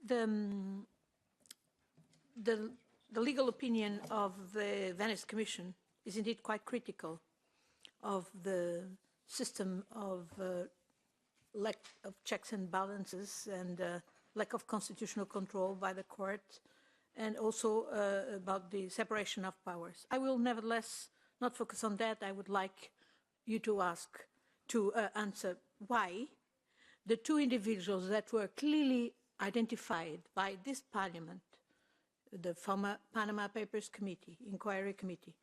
the legal opinion of the Venice Commission is indeed quite critical of the system of lack of checks and balances and lack of constitutional control by the court, and also about the separation of powers. I will nevertheless not focus on that. I would like you to answer why the two individuals that were clearly identified by this Parliament, the former Panama Papers Committee, Inquiry Committee,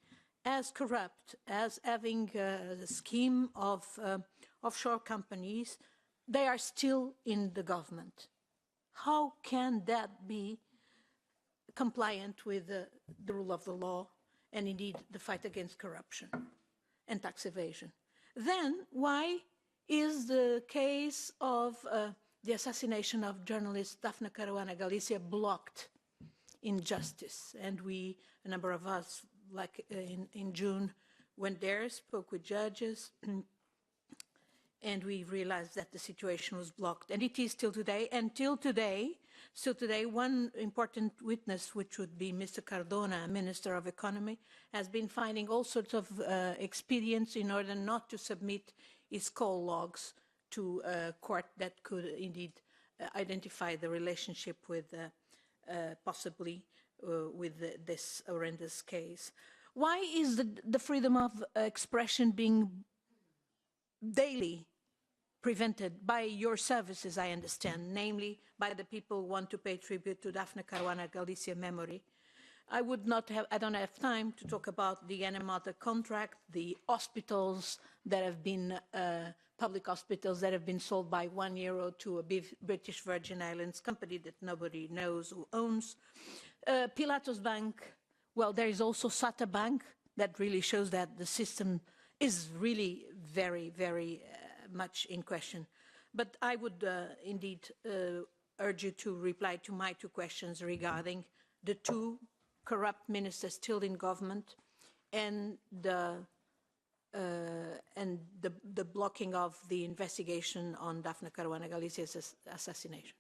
as corrupt, as having a scheme of offshore companies, they are still in the government. How can that be compliant with the rule of the law and indeed the fight against corruption and tax evasion? Then why is the case of the assassination of journalist Daphne Caruana Galizia blocked in justice? And we, a number of us, like in June, went there, spoke with judges, and we realized that the situation was blocked. And it is still today. Until today, one important witness, which would be Mr. Cardona, Minister of Economy, has been finding all sorts of expedients in order not to submit his call logs to a court that could indeed identify the relationship with possibly with this horrendous case. Why is the freedom of expression being daily prevented by your services, I understand, namely by the people who want to pay tribute to Daphne Caruana Galizia memory? I don't have time to talk about the Ana Malta contract, the hospitals that have been, public hospitals that have been sold by €1 to a British Virgin Islands company that nobody knows who owns. Pilatus Bank, well, there is also Sata Bank that really shows that the system is really very, very much in question. But I would indeed urge you to reply to my two questions regarding the two corrupt ministers still in government and the blocking of the investigation on Daphne Caruana Galicia's assassination.